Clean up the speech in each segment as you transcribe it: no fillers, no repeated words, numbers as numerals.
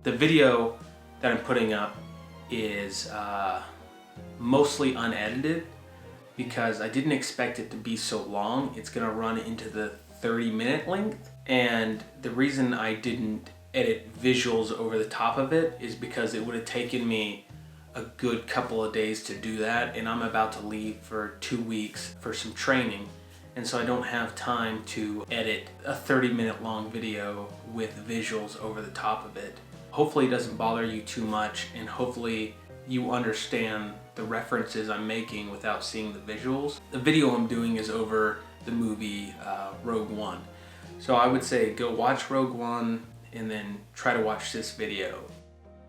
The video that I'm putting up is mostly unedited because I didn't expect it to be so long. It's gonna run into the 30-minute length, and the reason I didn't edit visuals over the top of it is because it would have taken me a good couple of days to do that, and I'm about to leave for 2 weeks for some training, and so I don't have time to edit a 30-minute long video with visuals over the top of it. Hopefully it doesn't bother you too much, and hopefully you understand the references I'm making without seeing the visuals. The video I'm doing is over the movie Rogue One. So I would say go watch Rogue One and then try to watch this video.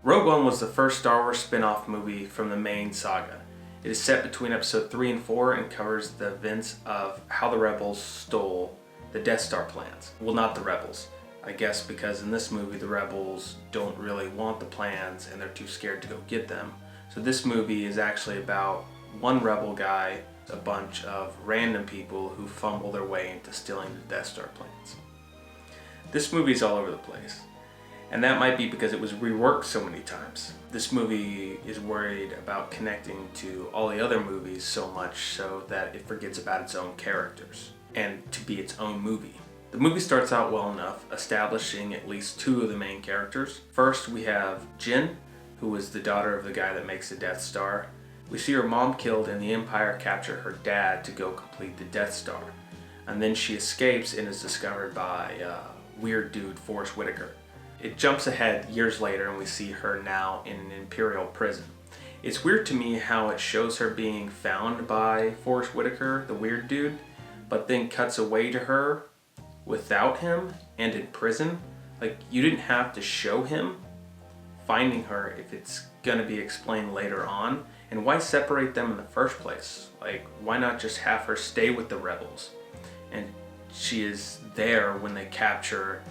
Rogue One was the first Star Wars spin-off movie from the main saga. It is set between episode 3 and 4 and covers the events of how the rebels stole the Death Star plans. Well, not the rebels, I guess, because in this movie the rebels don't really want the plans and they're too scared to go get them. So this movie is actually about one rebel guy, a bunch of random people who fumble their way into stealing the Death Star plans. This movie's all over the place, and that might be because it was reworked so many times. This movie is worried about connecting to all the other movies so much so that it forgets about its own characters and to be its own movie. The movie starts out well enough, establishing at least 2 of the main characters. First, we have Jyn, who is the daughter of the guy that makes the Death Star. We see her mom killed and the Empire capture her dad to go complete the Death Star. And then she escapes and is discovered by weird dude Forrest Whitaker. It jumps ahead years later and we see her now in an Imperial prison. It's weird to me how it shows her being found by Forrest Whitaker, the weird dude, but then cuts away to her without him and in prison. Like, you didn't have to show him finding her if it's gonna be explained later on. And why separate them in the first place? Like, why not just have her stay with the rebels? And she is there when they capture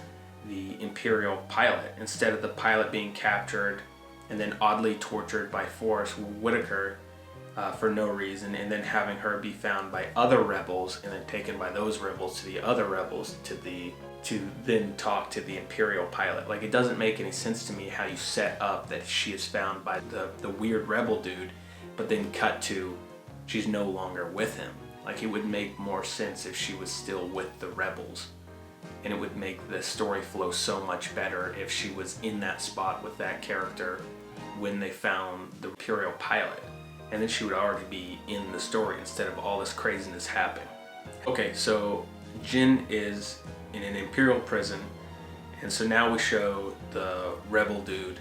the Imperial pilot, instead of the pilot being captured and then oddly tortured by Forrest Whitaker for no reason, and then having her be found by other rebels and then taken by those rebels to the other rebels to then talk to the Imperial pilot. Like, it doesn't make any sense to me how you set up that she is found by the weird rebel dude, but then cut to she's no longer with him. Like, it would make more sense if she was still with the rebels, and it would make the story flow so much better if she was in that spot with that character when they found the Imperial pilot, and then she would already be in the story instead of all this craziness happening. Okay, so Jyn is in an Imperial prison, and so now we show the rebel dude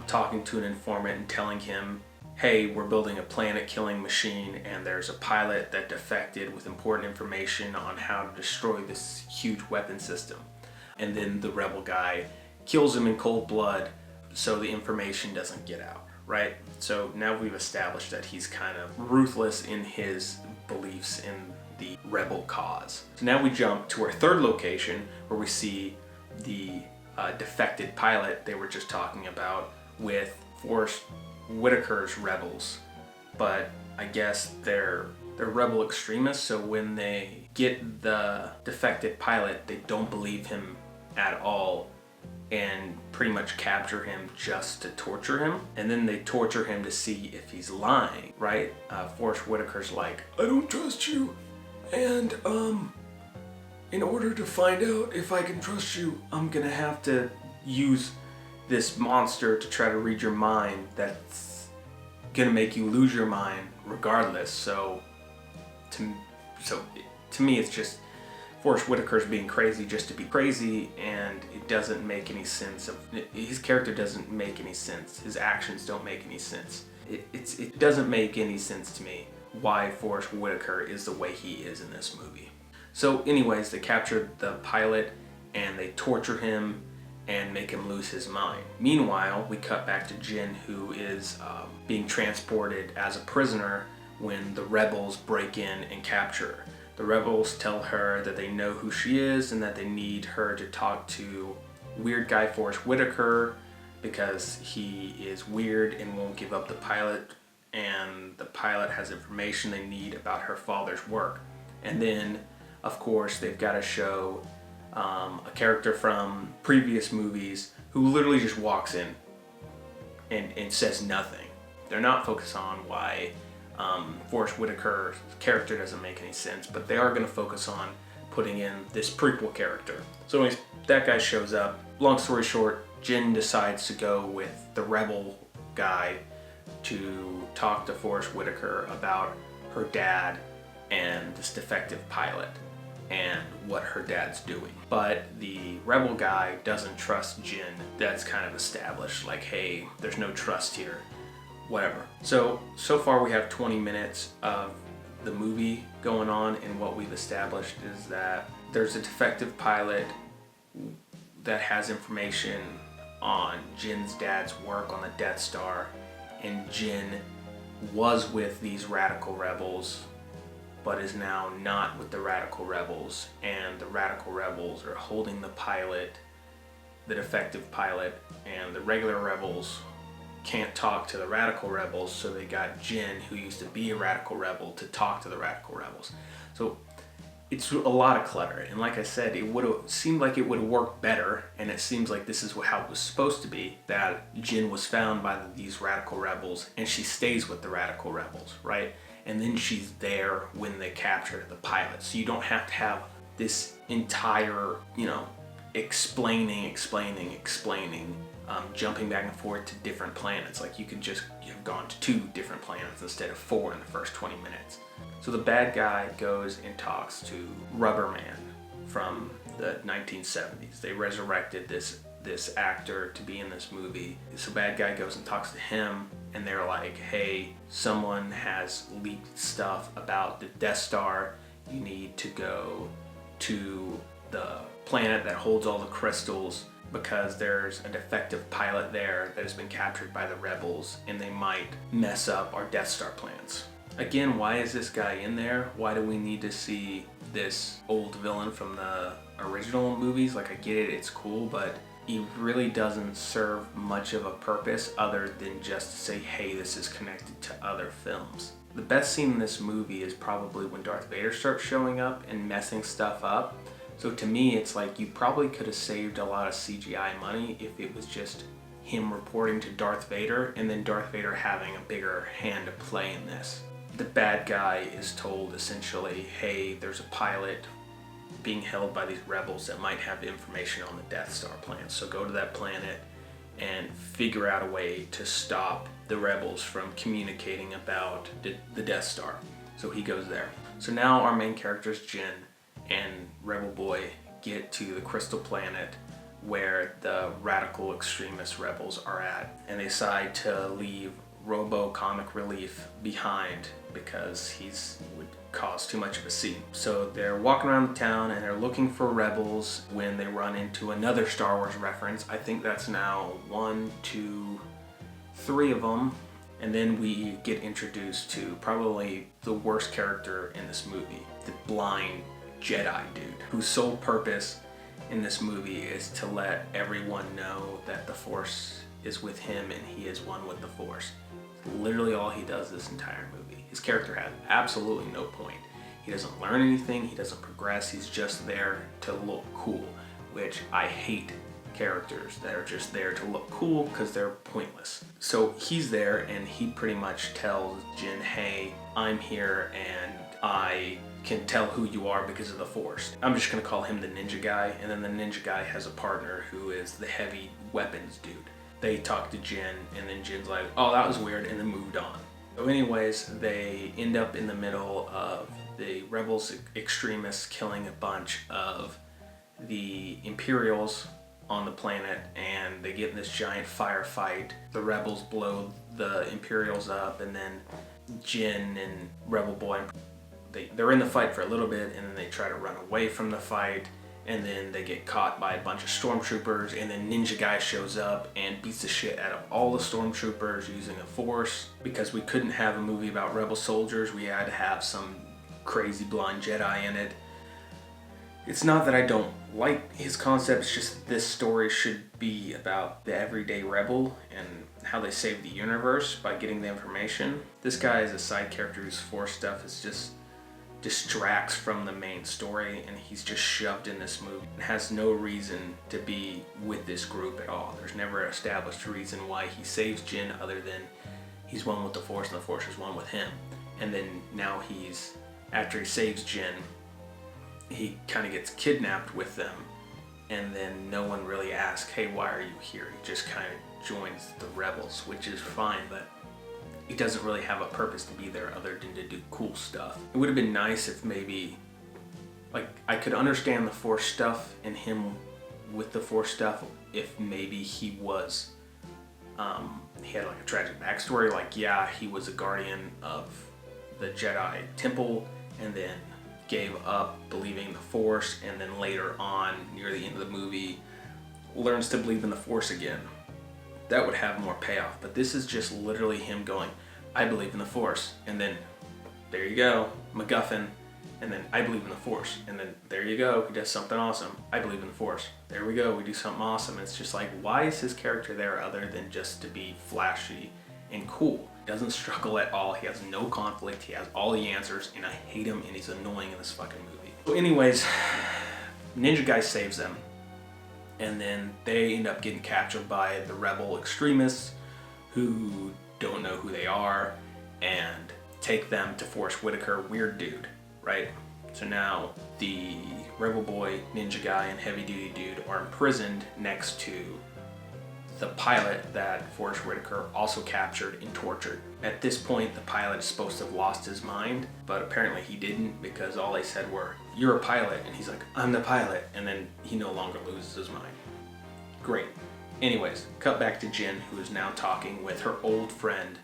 talking to an informant and telling him, hey, we're building a planet-killing machine and there's a pilot that defected with important information on how to destroy this huge weapon system. And then the rebel guy kills him in cold blood so the information doesn't get out, right? So now we've established that he's kind of ruthless in his beliefs in the rebel cause. So now we jump to our third location where we see the defected pilot they were just talking about with Forrest Whitaker's rebels, but I guess they're rebel extremists, so when they get the defected pilot, they don't believe him at all and pretty much capture him just to torture him, and then they torture him to see if he's lying, right? Forrest Whitaker's like, I don't trust you, and in order to find out if I can trust you, I'm gonna have to use this monster to try to read your mind that's gonna make you lose your mind regardless. So to me it's just Forrest Whitaker's being crazy just to be crazy, and it doesn't make any sense. His character doesn't make any sense. His actions don't make any sense. It doesn't make any sense to me why Forrest Whitaker is the way he is in this movie. So anyways, they captured the pilot and they torture him and make him lose his mind. Meanwhile, we cut back to Jyn, who is being transported as a prisoner when the rebels break in and capture her. The rebels tell her that they know who she is and that they need her to talk to weird guy Forrest Whitaker because he is weird and won't give up the pilot, and the pilot has information they need about her father's work. And then, of course, they've got to show a character from previous movies who literally just walks in and says nothing. They're not focused on why Forrest Whitaker's character doesn't make any sense, but they are going to focus on putting in this prequel character. So anyways, that guy shows up. Long story short, Jin decides to go with the rebel guy to talk to Forrest Whitaker about her dad and this defective pilot and what her dad's doing. But the rebel guy doesn't trust Jin. That's kind of established, like, hey, there's no trust here, whatever. So far we have 20 minutes of the movie going on, and what we've established is that there's a defective pilot that has information on Jin's dad's work on the Death Star, and Jin was with these radical rebels but is now not with the radical rebels, and the radical rebels are holding the pilot, the defective pilot, and the regular rebels can't talk to the radical rebels, so they got Jin, who used to be a radical rebel, to talk to the radical rebels. So it's a lot of clutter, and like I said, it would have seemed like it would have worked better, and it seems like this is how it was supposed to be, that Jin was found by these radical rebels and she stays with the radical rebels, right? And then she's there when they capture the pilot. So you don't have to have this entire, explaining, jumping back and forth to different planets. Like, you could just have gone to 2 different planets instead of 4 in the first 20 minutes. So the bad guy goes and talks to Rubber Man from the 1970s. They resurrected this actor to be in this movie. So bad guy goes and talks to him, and they're like, hey, someone has leaked stuff about the Death Star. You need to go to the planet that holds all the crystals because there's a defective pilot there that has been captured by the rebels, and they might mess up our Death Star plans. Again, why is this guy in there? Why do we need to see this old villain from the original movies? Like, I get it, it's cool, but he really doesn't serve much of a purpose other than just to say, hey, this is connected to other films. The best scene in this movie is probably when Darth Vader starts showing up and messing stuff up. So to me, it's like you probably could have saved a lot of CGI money if it was just him reporting to Darth Vader and then Darth Vader having a bigger hand to play in this. The bad guy is told essentially, hey, there's a pilot being held by these rebels that might have information on the Death Star plan. So go to that planet and figure out a way to stop the rebels from communicating about the Death Star. So he goes there. So now our main characters, Jin and Rebel Boy, get to the Crystal Planet where the radical extremist rebels are at, and they decide to leave Robo Comic Relief behind because he's would cause too much of a scene. So they're walking around the town and they're looking for rebels when they run into another Star Wars reference. I think that's now 1, 2, 3 of them. And then we get introduced to probably the worst character in this movie, the blind Jedi dude, whose sole purpose in this movie is to let everyone know that the Force is with him and he is one with the Force. Literally all he does this entire movie. His character has absolutely no point. He doesn't learn anything, he doesn't progress, he's just there to look cool, which I hate characters that are just there to look cool because they're pointless. So he's there and he pretty much tells Jin, hey, I'm here and I can tell who you are because of the Force. I'm just gonna call him the ninja guy, and then the ninja guy has a partner who is the heavy weapons dude. They talk to Jin, and then Jin's like, oh, that was weird, and then moved on. So anyways, they end up in the middle of the rebels extremists killing a bunch of the Imperials on the planet, and they get in this giant firefight. The rebels blow the Imperials up, and then Jin and Rebel Boy, they're in the fight for a little bit, and then they try to run away from the fight, and then they get caught by a bunch of stormtroopers, and then Ninja Guy shows up and beats the shit out of all the stormtroopers using the Force. Because we couldn't have a movie about rebel soldiers, we had to have some crazy blonde Jedi in it. It's not that I don't like his concept, it's just this story should be about the everyday rebel and how they save the universe by getting the information. This guy is a side character whose Force stuff is just distracts from the main story, and he's just shoved in this movie and has no reason to be with this group at all. There's never an established reason why he saves Jin other than he's one with the Force and the Force is one with him. And then now after he saves Jin, he kind of gets kidnapped with them, and then no one really asks, hey, why are you here? He just kind of joins the rebels, which is fine, but he doesn't really have a purpose to be there other than to do cool stuff. It would have been nice if maybe, like, I could understand the Force stuff and him with the Force stuff if maybe he was, he had like a tragic backstory, like, yeah, he was a guardian of the Jedi Temple and then gave up believing the Force, and then later on, near the end of the movie, learns to believe in the Force again. That would have more payoff, but this is just literally him going, I believe in the Force, and then there you go, MacGuffin, and then I believe in the Force, and then there you go, he does something awesome, I believe in the Force, there we go, we do something awesome. It's just like, why is his character there other than just to be flashy and cool? He doesn't struggle at all, he has no conflict, he has all the answers, and I hate him, and he's annoying in this fucking movie. So anyways, Ninja Guy saves them, and then they end up getting captured by the rebel extremists who don't know who they are and take them to Forrest Whitaker, weird dude, right? So now the rebel boy, ninja guy, and heavy duty dude are imprisoned next to the pilot that Forrest Whitaker also captured and tortured. At this point, the pilot is supposed to have lost his mind, but apparently he didn't, because all they said were, you're a pilot, and he's like, I'm the pilot, and then he no longer loses his mind. Great. Anyways, cut back to Jin, who is now talking with her old friend,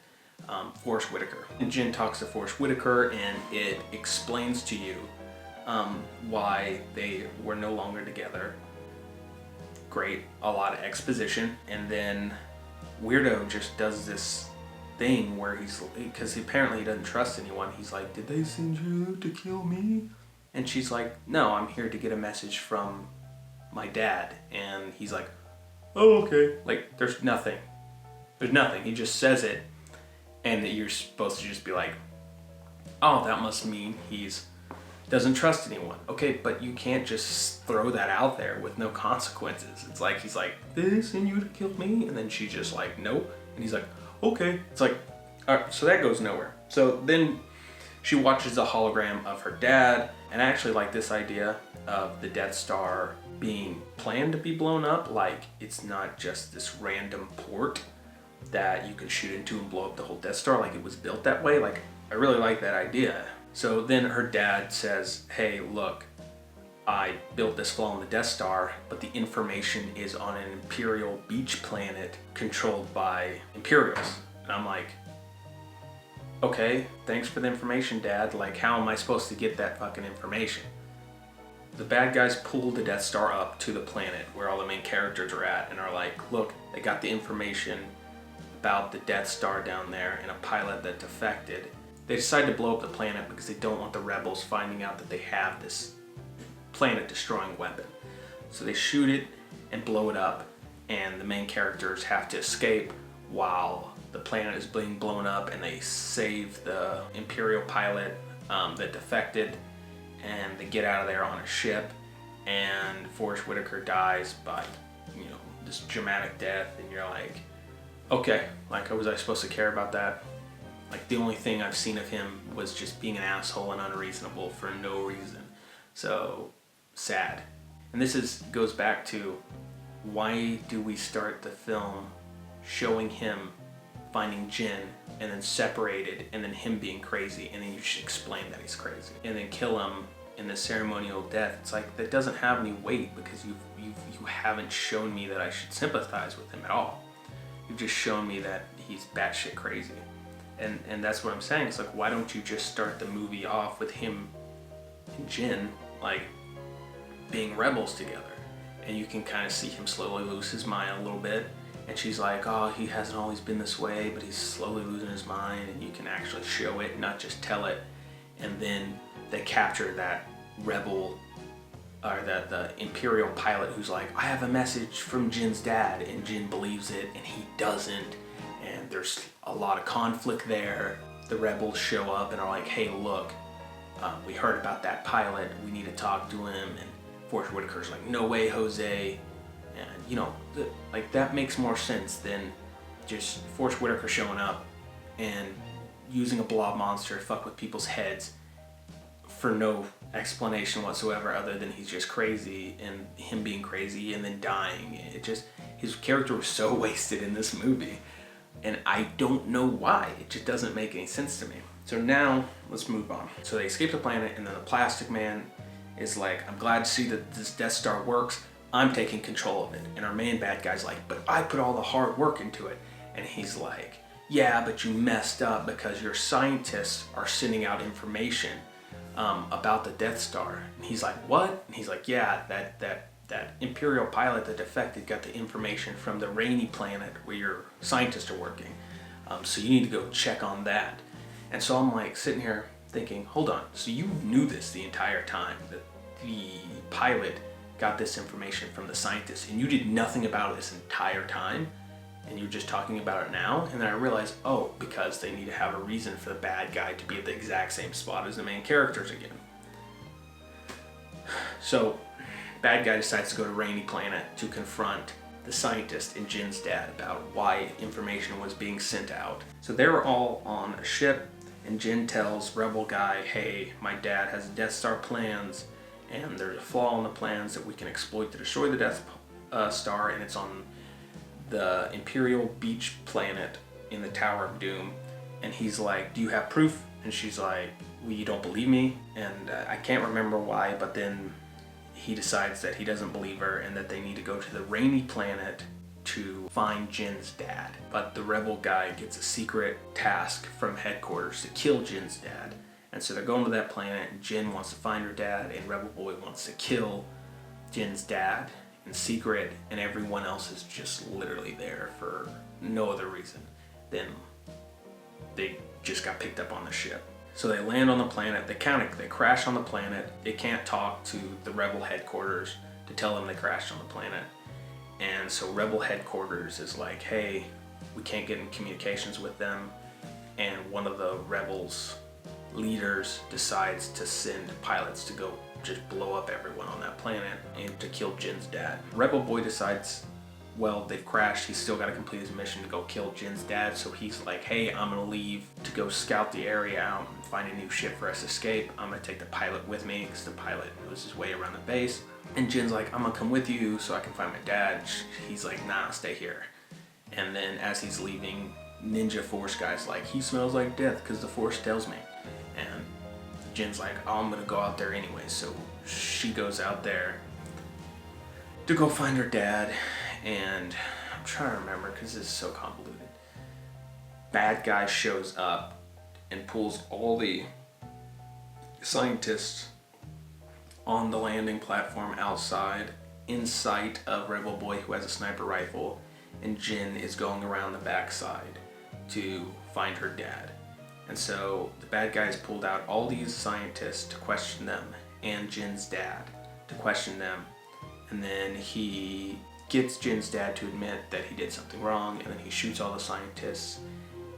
Forrest Whitaker. And Jin talks to Forrest Whitaker, and it explains to you why they were no longer together. Great, a lot of exposition, and then Weirdo just does this thing where because apparently he doesn't trust anyone, he's like, did they send you to kill me? And she's like, no, I'm here to get a message from my dad. And he's like, oh, okay. Like, there's nothing. He just says it, and you're supposed to just be like, oh, that must mean he's doesn't trust anyone. Okay, but you can't just throw that out there with no consequences. It's like, he's like, they send you to kill me? And then she's just like, nope. And he's like, okay. It's like, all right, so that goes nowhere. So then she watches a hologram of her dad, and I actually like this idea of the Death Star being planned to be blown up. Like, it's not just this random port that you can shoot into and blow up the whole Death Star. Like, it was built that way. Like, I really like that idea. So then her dad says, hey, look, I built this flaw on the Death Star, but the information is on an Imperial beach planet controlled by Imperials. And I'm like, okay, thanks for the information, Dad. Like, how am I supposed to get that fucking information? The bad guys pull the Death Star up to the planet where all the main characters are at and are like, look, they got the information about the Death Star down there and a pilot that defected. They decide to blow up the planet because they don't want the rebels finding out that they have this planet-destroying weapon. So they shoot it and blow it up, and the main characters have to escape while the planet is being blown up, and they save the Imperial pilot that defected, and they get out of there on a ship, and Forrest Whitaker dies by, this dramatic death, and you're like, okay, like, was I supposed to care about that? Like, the only thing I've seen of him was just being an asshole and unreasonable for no reason. So, sad. And this goes back to, why do we start the film showing him finding Jin and then separated and then him being crazy, and then you should explain that he's crazy, and then kill him in the ceremonial death? It's like, that doesn't have any weight because you haven't shown me that I should sympathize with him at all. You've just shown me that he's batshit crazy. And that's what I'm saying. It's like, why don't you just start the movie off with him and Jin, like, being rebels together? And you can kind of see him slowly lose his mind a little bit. And she's like, oh, he hasn't always been this way, but he's slowly losing his mind. And you can actually show it, not just tell it. And then they capture that rebel, or the Imperial pilot who's like, I have a message from Jin's dad. And Jin believes it, and he doesn't. And there's a lot of conflict there. The rebels show up and are like, hey, look, We heard about that pilot. We need to talk to him. And Forrest Whitaker's like, no way, Jose. And, you know, like that makes more sense than just Forrest Whitaker showing up and using a blob monster to fuck with people's heads for no explanation whatsoever other than he's just crazy and him being crazy and then dying. It just, his character was so wasted in this movie. And I don't know why. It just doesn't make any sense to me. So now, let's move on. So they escape the planet, and then the Plastic Man is like, I'm glad to see that this Death Star works. I'm taking control of it. And our main bad guy's like, but I put all the hard work into it. And he's like, yeah, but you messed up because your scientists are sending out information about the Death Star. And he's like, what? And he's like, yeah, that Imperial pilot that defected got the information from the rainy planet where your scientists are working. So you need to go check on that. And so I'm like sitting here thinking, hold on, so you knew this the entire time, that the pilot got this information from the scientists, and you did nothing about it this entire time, and you're just talking about it now? And then I realized, oh, because they need to have a reason for the bad guy to be at the exact same spot as the main characters again. So, bad guy decides to go to Rainy Planet to confront the scientist and Jin's dad about why information was being sent out. So they're all on a ship, and Jin tells Rebel Guy, hey, my dad has Death Star plans, and there's a flaw in the plans that we can exploit to destroy the Death Star, and it's on the Imperial Beach planet in the Tower of Doom. And he's like, do you have proof? And she's like, well, you don't believe me? And I can't remember why, but then he decides that he doesn't believe her and that they need to go to the Rainy Planet to find Jin's dad. But the Rebel Guy gets a secret task from headquarters to kill Jin's dad. And so they're going to that planet, and Jin wants to find her dad, and Rebel Boy wants to kill Jin's dad in secret, and everyone else is just literally there for no other reason than they just got picked up on the ship. So they land on the planet, they crash on the planet, they can't talk to the Rebel headquarters to tell them they crashed on the planet. And so Rebel headquarters is like, hey, we can't get in communications with them. And one of the Rebels leaders decides to send pilots to go just blow up everyone on that planet and to kill Jin's dad. Rebel Boy decides, well, they've crashed, he's still got to complete his mission to go kill Jin's dad, so he's like, hey, I'm gonna leave to go scout the area out and find a new ship for us to escape. I'm gonna take the pilot with me, because the pilot knows his way around the base. And Jin's like, I'm gonna come with you so I can find my dad. He's like, nah, stay here. And then as he's leaving, Ninja Force Guy's like, he smells like death because the Force tells me. And Jin's like, oh, I'm gonna go out there anyway. So she goes out there to go find her dad. And I'm trying to remember because this is so convoluted. Bad guy shows up and pulls all the scientists on the landing platform outside in sight of Rebel Boy, who has a sniper rifle, and Jin is going around the backside to find her dad. And so the bad guys pulled out all these scientists to question them, and Jin's dad to question them, and then he gets Jin's dad to admit that he did something wrong, and then he shoots all the scientists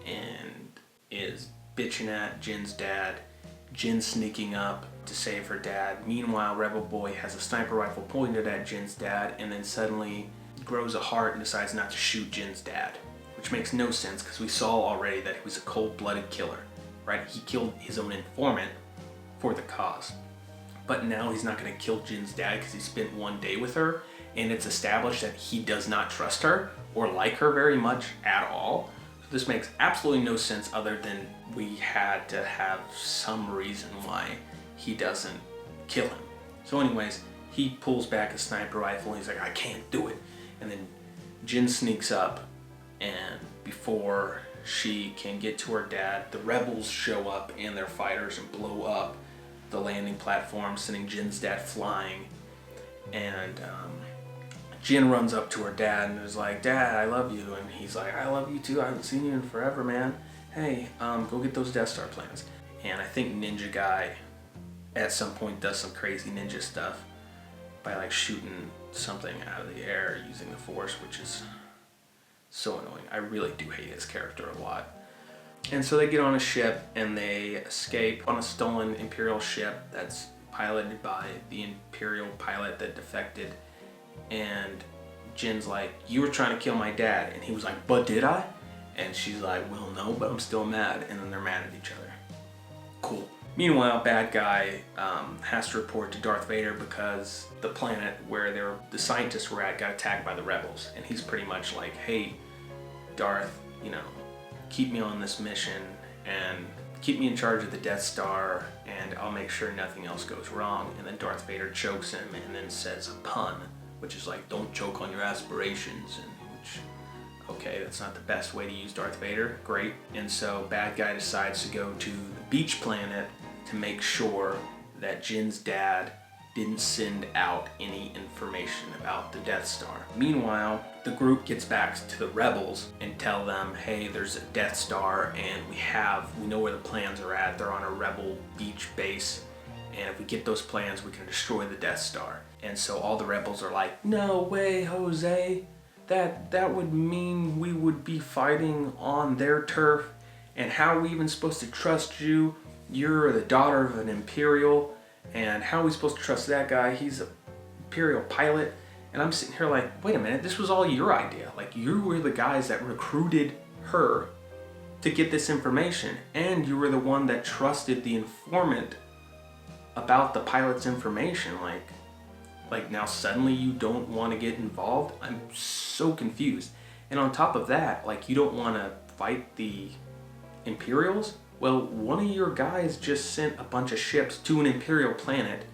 and is bitching at Jin's dad. Jin sneaking up to save her dad. Meanwhile, Rebel Boy has a sniper rifle pointed at Jin's dad, and then suddenly grows a heart and decides not to shoot Jin's dad, which makes no sense because we saw already that he was a cold-blooded killer, right? He killed his own informant for the cause. But now he's not going to kill Jin's dad because he spent one day with her, and it's established that he does not trust her or like her very much at all. So this makes absolutely no sense other than we had to have some reason why he doesn't kill him. So anyways, he pulls back a sniper rifle and he's like, I can't do it. And then Jin sneaks up, and before she can get to her dad, the rebels show up in their fighters and blow up the landing platform, sending Jin's dad flying. And Jin runs up to her dad and is like, Dad, I love you. And he's like, I love you too. I haven't seen you in forever, man. Hey, go get those Death Star plans. And I think Ninja Guy at some point does some crazy ninja stuff by like shooting something out of the air using the Force, which is so annoying. I really do hate his character a lot. And so they get on a ship and they escape on a stolen Imperial ship that's piloted by the Imperial pilot that defected. And Jin's like, you were trying to kill my dad. And he was like, but did I? And she's like, well, no, but I'm still mad. And then they're mad at each other. Cool. Meanwhile, bad guy has to report to Darth Vader because the planet where the scientists were at got attacked by the rebels. And he's pretty much like, hey, Darth, keep me on this mission and keep me in charge of the Death Star and I'll make sure nothing else goes wrong. And then Darth Vader chokes him and then says a pun, which is like, don't choke on your aspirations. And which, okay, that's not the best way to use Darth Vader. Great. And so bad guy decides to go to the beach planet to make sure that Jin's dad didn't send out any information about the Death Star. Meanwhile, the group gets back to the rebels and tell them, hey, there's a Death Star and we know where the plans are at. They're on a rebel beach base. And if we get those plans, we can destroy the Death Star. And so all the rebels are like, no way, Jose. That would mean we would be fighting on their turf. And how are we even supposed to trust you? You're the daughter of an Imperial. And how are we supposed to trust that guy? He's an Imperial pilot. And I'm sitting here like, wait a minute, this was all your idea. Like, you were the guys that recruited her to get this information. And you were the one that trusted the informant about the pilot's information. Like now suddenly you don't want to get involved? I'm so confused. And on top of that, like, you don't want to fight the Imperials? Well, one of your guys just sent a bunch of ships to an Imperial planet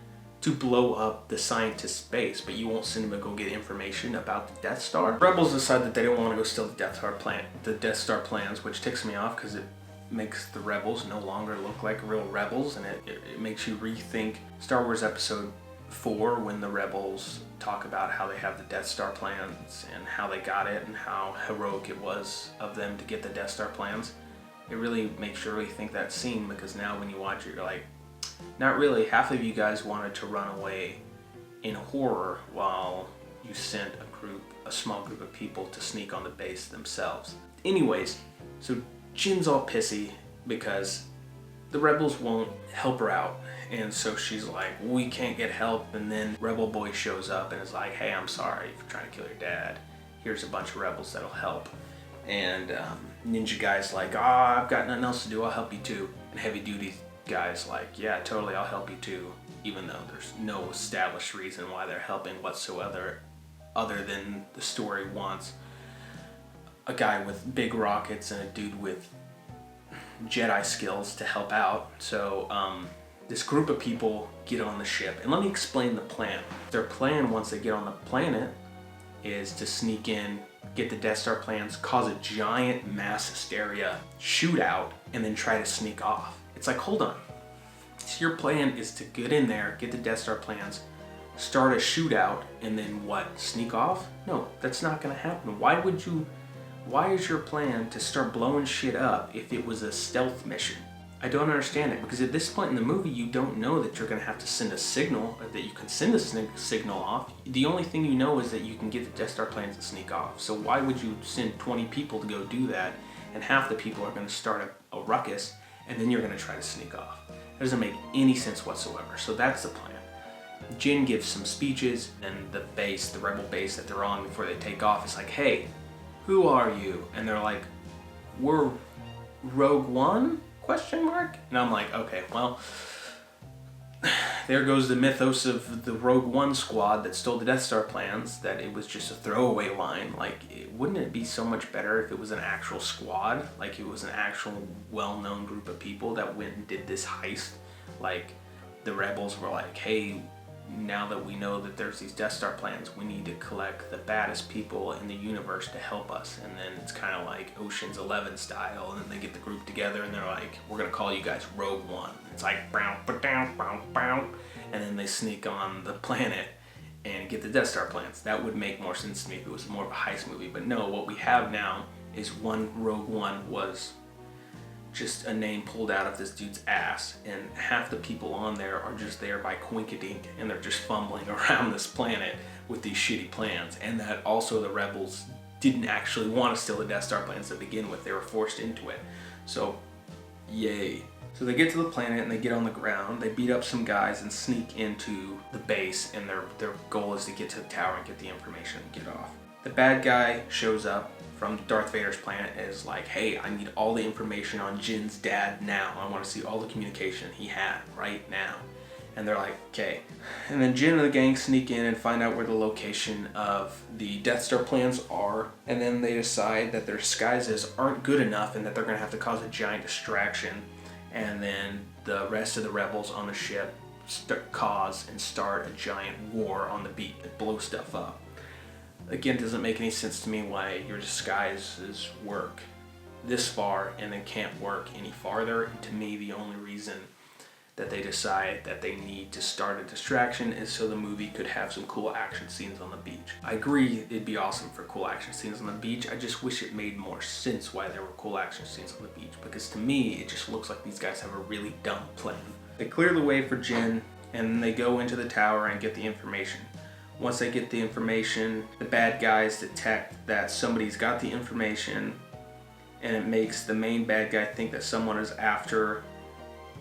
to blow up the scientist's base, but you won't send them to go get information about the Death Star? Rebels decide that they don't want to go steal the Death Star plans, which ticks me off because it makes the rebels no longer look like real rebels, and it makes you rethink Star Wars Episode 4 when the rebels talk about how they have the Death Star plans and how they got it and how heroic it was of them to get the Death Star plans. It really makes you really think that scene, because now when you watch it, you're like, not really. Half of you guys wanted to run away in horror while you sent a small group of people to sneak on the base themselves. Anyways, so Jin's all pissy because the rebels won't help her out. And so she's like, we can't get help. And then Rebel Boy shows up and is like, hey, I'm sorry for trying to kill your dad. Here's a bunch of rebels that'll help. And Ninja Guy's like, I've got nothing else to do, I'll help you too. And Heavy Duty Guy's like, yeah, totally, I'll help you too. Even though there's no established reason why they're helping whatsoever, other than the story wants a guy with big rockets and a dude with Jedi skills to help out. So this group of people get on the ship. And let me explain the plan. Their plan, once they get on the planet, is to sneak in, get the Death Star plans, cause a giant mass hysteria shootout, and then try to sneak off. It's like, hold on. So your plan is to get in there, get the Death Star plans, start a shootout, and then what? Sneak off? No, that's not gonna happen. Why is your plan to start blowing shit up if it was a stealth mission? I don't understand it, because at this point in the movie, you don't know that you're going to have to send a signal, or that you can send a signal off. The only thing you know is that you can get the Death Star plans to sneak off. So why would you send 20 people to go do that, and half the people are going to start a ruckus, and then you're going to try to sneak off? That doesn't make any sense whatsoever. So that's the plan. Jin gives some speeches, and the rebel base that they're on before they take off is like, hey, who are you? And they're like, we're Rogue One? ? And I'm like, okay, well, there goes the mythos of the Rogue One squad that stole the Death Star plans, that it was just a throwaway line. Like, wouldn't it be so much better if it was an actual squad? Like, it was an actual well-known group of people that went and did this heist? Like, the rebels were like, hey, now that we know that there's these Death Star plans, we need to collect the baddest people in the universe to help us. And then it's kind of like Ocean's 11 style, and then they get the group together and they're like, we're gonna call you guys Rogue One. It's like, bow, ba-dow, bow, bow. And then they sneak on the planet and get the Death Star plans. That would make more sense to me if it was more of a heist movie. But no, what we have now is one Rogue One was just a name pulled out of this dude's ass, and half the people on there are just there by coinkydink, and they're just fumbling around this planet with these shitty plans. And that also the rebels didn't actually want to steal the Death Star plans to begin with. They were forced into it. So, yay. So they get to the planet and they get on the ground, they beat up some guys and sneak into the base, and their goal is to get to the tower and get the information and get off. The bad guy shows up from Darth Vader's planet and is like, hey, I need all the information on Jin's dad now. I want to see all the communication he had right now. And they're like, okay. And then Jin and the gang sneak in and find out where the location of the Death Star plans are. And then they decide that their disguises aren't good enough and that they're going to have to cause a giant distraction. And then the rest of the rebels on the ship cause and start a giant war on the beach and blow stuff up. Again, it doesn't make any sense to me why your disguises work this far and then can't work any farther. And to me, the only reason that they decide that they need to start a distraction is so the movie could have some cool action scenes on the beach. I agree it'd be awesome for cool action scenes on the beach. I just wish it made more sense why there were cool action scenes on the beach, because to me it just looks like these guys have a really dumb plan. They clear the way for Jin and then they go into the tower and get the information. Once they get the information, the bad guys detect that somebody's got the information, and it makes the main bad guy think that someone is after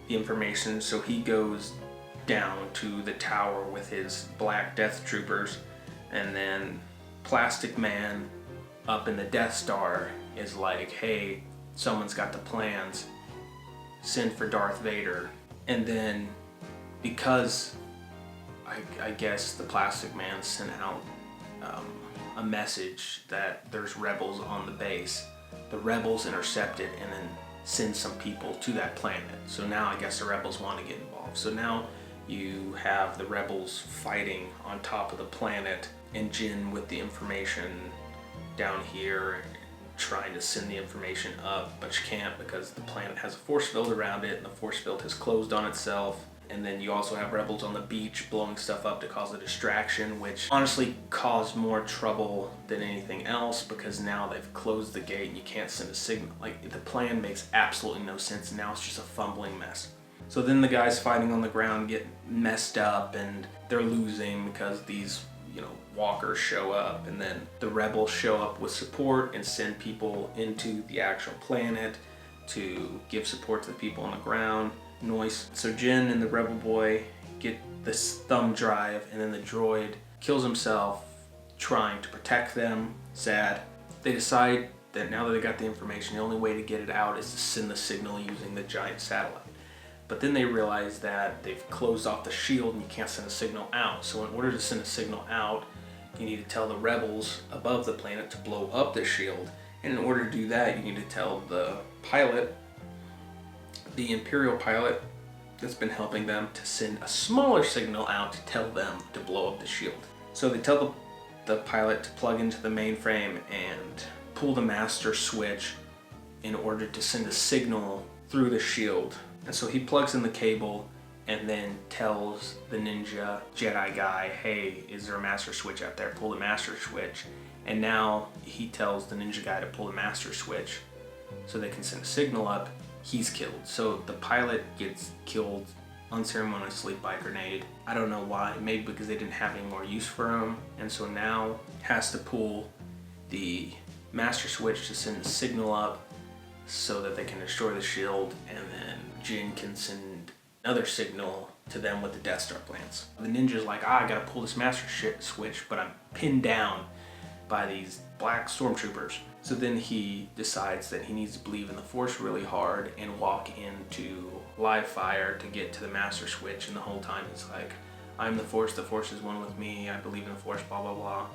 the information, so he goes down to the tower with his black death troopers, and then Plastic Man up in the Death Star is like, hey, someone's got the plans, send for Darth Vader. And then because I guess the Plastic Man sent out a message that there's rebels on the base, the rebels intercept it and then send some people to that planet. So now I guess the rebels want to get involved. So now you have the rebels fighting on top of the planet and Jin with the information down here trying to send the information up, but you can't because the planet has a force field around it and the force field has closed on itself. And then you also have rebels on the beach blowing stuff up to cause a distraction, which honestly caused more trouble than anything else because now they've closed the gate and you can't send a signal. Like, the plan makes absolutely no sense, and now it's just a fumbling mess. So then the guys fighting on the ground get messed up and they're losing because these, walkers show up, and then the rebels show up with support and send people into the actual planet to give support to the people on the ground. Noise. So Jin and the rebel boy get this thumb drive, and then the droid kills himself trying to protect them. Sad. They decide that now that they got the information, the only way to get it out is to send the signal using the giant satellite. But then they realize that they've closed off the shield and you can't send a signal out. So in order to send a signal out, you need to tell the rebels above the planet to blow up the shield. And in order to do that, you need to tell the pilot, the Imperial pilot that's been helping them, to send a smaller signal out to tell them to blow up the shield. So they tell the pilot to plug into the mainframe and pull the master switch in order to send a signal through the shield. And so he plugs in the cable and then tells the ninja Jedi guy, hey, is there a master switch out there? Pull the master switch. And now he tells the ninja guy to pull the master switch so they can send a signal up. He's killed. So the pilot gets killed unceremoniously by a grenade. I don't know why. Maybe because they didn't have any more use for him. And so now has to pull the master switch to send the signal up so that they can destroy the shield, and then Jin can send another signal to them with the Death Star plans. The ninja's like, I gotta pull this master switch, but I'm pinned down by these black stormtroopers. So then he decides that he needs to believe in the Force really hard and walk into live fire to get to the master switch, and the whole time he's like, I'm the Force is one with me, I believe in the Force, blah blah blah.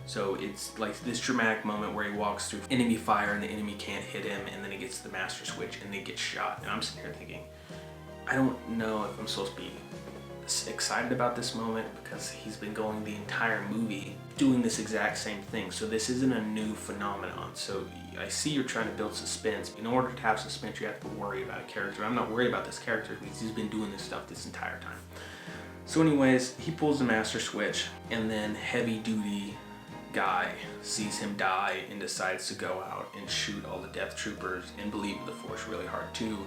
So it's like this dramatic moment where he walks through enemy fire and the enemy can't hit him, and then he gets to the master switch and they get shot. And I'm sitting here thinking, I don't know if I'm supposed to be excited about this moment because he's been going the entire movie doing this exact same thing. So this isn't a new phenomenon. So I see you're trying to build suspense. In order to have suspense, you have to worry about a character. I'm not worried about this character because he's been doing this stuff this entire time. So anyways, he pulls the master switch, and then heavy duty guy sees him die and decides to go out and shoot all the death troopers and believe in the Force really hard too.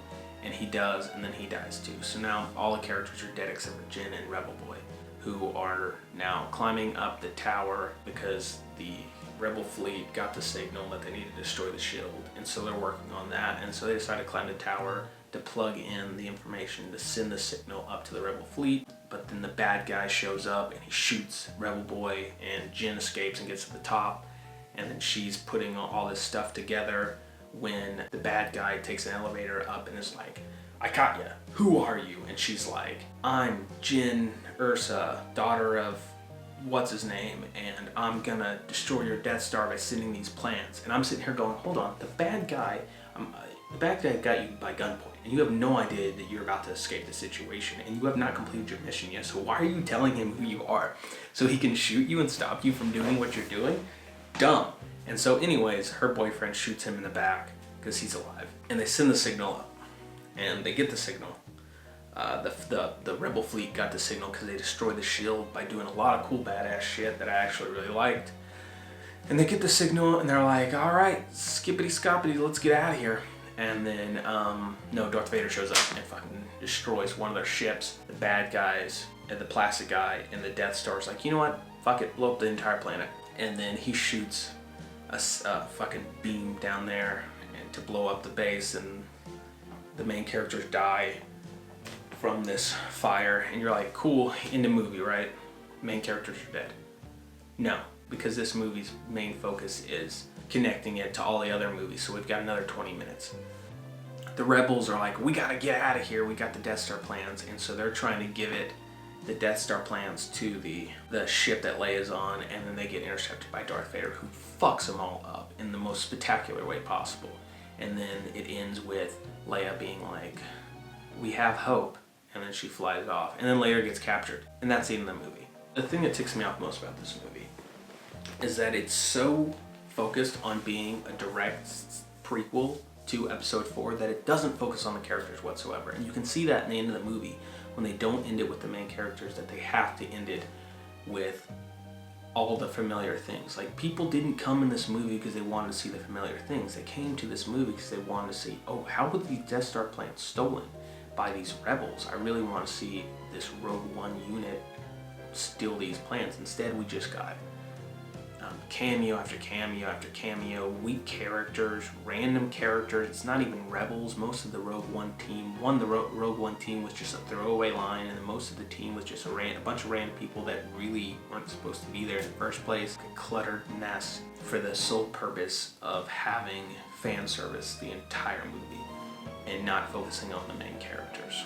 And he does, and then he dies too. So now all the characters are dead except for Jin and Rebel Boy, who are now climbing up the tower because the Rebel fleet got the signal that they needed to destroy the shield, and so they're working on that. And so they decided to climb the tower to plug in the information to send the signal up to the Rebel fleet. But then the bad guy shows up and he shoots Rebel Boy, and Jyn escapes and gets to the top. And then she's putting all this stuff together when the bad guy takes an elevator up and is like, "I caught ya. Who are you?" And she's like, "I'm Jyn Ursa, daughter of what's his name, and I'm gonna destroy your Death Star by sending these plans." And I'm sitting here going, hold on, the bad guy got you by gunpoint, and you have no idea that you're about to escape the situation, and you have not completed your mission yet, so why are you telling him who you are? So he can shoot you and stop you from doing what you're doing? Dumb. And so anyways, her boyfriend shoots him in the back because he's alive, and they send the signal up, and they get the signal. The Rebel fleet got the signal because they destroyed the shield by doing a lot of cool badass shit that I actually really liked. And they get the signal and they're like, "All right, skippity scoppity, let's get out of here." And then, no, Darth Vader shows up and fucking destroys one of their ships. The bad guys and the plastic guy and the Death Star's like, "You know what? Fuck it, blow up the entire planet." And then he shoots a fucking beam down there and to blow up the base, and the main characters die from this fire. And you're like, cool, in the movie, right? Main characters are dead. No, because this movie's main focus is connecting it to all the other movies, so we've got another 20 minutes. The rebels are like, we gotta get out of here, we got the Death Star plans, and so they're trying to give it the Death Star plans to the ship that Leia's on, and then they get intercepted by Darth Vader, who fucks them all up in the most spectacular way possible. And then it ends with Leia being like, "We have hope," and then she flies off, and then later gets captured, and that's the end of the movie. The thing that ticks me off most about this movie is that it's so focused on being a direct prequel to Episode 4 that it doesn't focus on the characters whatsoever. And you can see that in the end of the movie when they don't end it with the main characters, that they have to end it with all the familiar things. Like, people didn't come in this movie because they wanted to see the familiar things. They came to this movie because they wanted to see, oh, how were these Death Star plans stolen by these rebels? I really want to see this Rogue One unit steal these plans. Instead, we just got cameo after cameo after cameo, weak characters, random characters. It's not even rebels. Most of the Rogue One team, the Rogue One team was just a throwaway line, and then most of the team was just a bunch of random people that really weren't supposed to be there in the first place. A cluttered mess for the sole purpose of having fan service the entire movie and not focusing on the main characters.